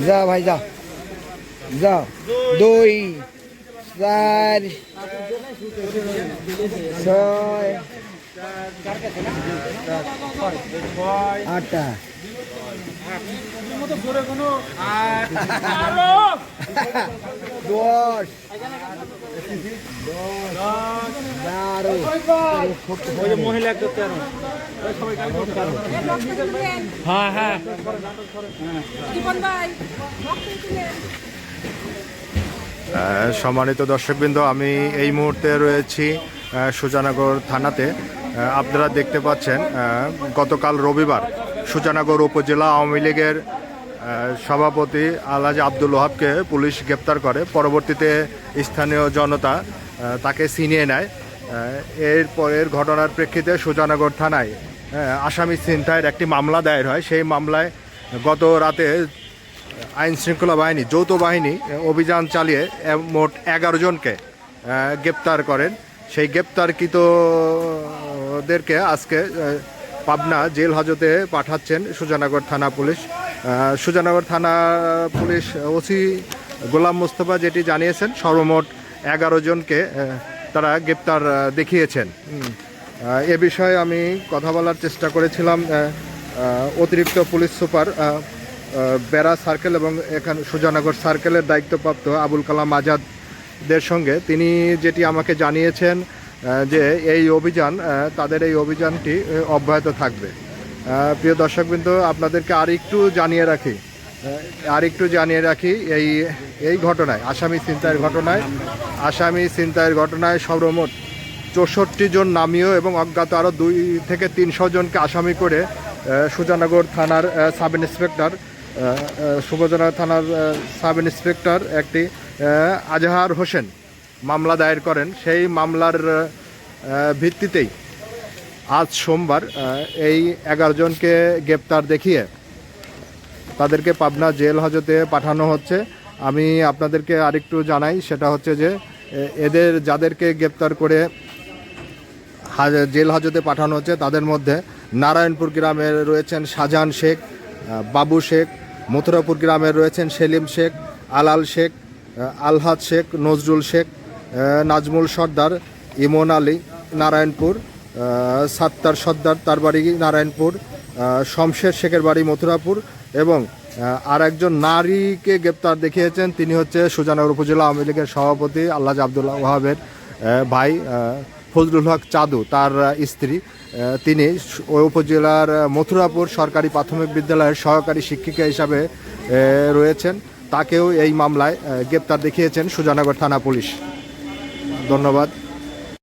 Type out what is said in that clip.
যা ভাই যা যা 2 4 6 8টা দশ 12 মহিলা হ্যাঁ হ্যাঁ সম্মানিত দর্শকবৃন্দ, আমি এই মুহূর্তে রয়েছি সুজানগর থানাতে। আপনারা দেখতে পাচ্ছেন গতকাল রবিবার সুজানগর উপজেলা আওয়ামী লীগের সভাপতি আলহাজ আব্দুল ওহাবকে পুলিশ গ্রেপ্তার করে। পরবর্তীতে স্থানীয় জনতা তাকে ছিনিয়ে নেয়। এর ঘটনার প্রেক্ষিতে সুজানগর থানায় আসামি ছিনতাইয়ের একটি মামলা দায়ের হয়। সেই মামলায় গত রাতে আইন শৃঙ্খলা বাহিনী, যৌথ বাহিনী অভিযান চালিয়ে মোট 11 জনকে গ্রেপ্তার করেন। সেই গ্রেপ্তারকৃতদেরকে আজকে পাবনা জেল হাজতে পাঠাচ্ছেন সুজানগর থানা পুলিশ। সুজানগর থানা পুলিশ ওসি গোলাম মোস্তফা যেটি জানিয়েছেন, সর্বমোট 11 জনকে তারা গ্রেপ্তার দেখিয়েছেন। এ বিষয়ে আমি কথা বলার চেষ্টা করেছিলাম অতিরিক্ত পুলিশ সুপার বেড়া সার্কেল এবং এখানে সুজানগর সার্কেলের দায়িত্বপ্রাপ্ত আবুল কালাম আজাদের সঙ্গে। তিনি যেটি আমাকে জানিয়েছেন যে তাদের এই অভিযানটি অব্যাহত থাকবে। প্রিয় দর্শকবৃন্দ, আপনাদেরকে আরেকটু জানিয়ে রাখি এই ঘটনায় আসামি ছিনতাইয়ের ঘটনায় সর্বমোট 64 জন নামীয় এবং অজ্ঞাত আরও 2 থেকে 300 জনকে আসামি করে সুজানগর থানার সাব ইন্সপেক্টর একটি আজহার হোসেন মামলা দায়ের করেন। সেই মামলার ভিত্তিতেই আজ সোমবার এই 11 জনকে গ্রেপ্তার দেখিয়ে তাদেরকে পাবনা জেল হাজতে পাঠানো হচ্ছে। আমি আপনাদেরকে আরেকটু জানাই, সেটা হচ্ছে যে যাদেরকে গ্রেপ্তার করে জেল হাজতে পাঠানো হচ্ছে তাদের মধ্যে নারায়ণপুর গ্রামের রয়েছেন শাহজাহান শেখ, বাবু শেখ, মথুরাপুর গ্রামের রয়েছেন সেলিম শেখ, আলাল শেখ, আলহাদ শেখ, নজরুল শেখ, নাজমুল সর্দার, ইমন আলী নারায়ণপুর, সাত্তার সর্দার তার বাড়ি নারায়ণপুর, শমশের শেখের বাড়ি মথুরাপুর এবং আর একজন নারীকে গ্রেপ্তার দেখিয়েছেন। তিনি হচ্ছে সুজানগর উপজেলা আওয়ামী লীগের সভাপতি আলহাজ আব্দুল ওহাবের ভাই ফজলুল হক চাদু, তার স্ত্রী। তিনি ওই উপজেলার মথুরাপুর সরকারি প্রাথমিক বিদ্যালয়ের সহকারী শিক্ষিকা হিসাবে রয়েছেন। তাকেও এই মামলায় গ্রেপ্তার দেখিয়েছেন সুজানগর থানা পুলিশ। ধন্যবাদ।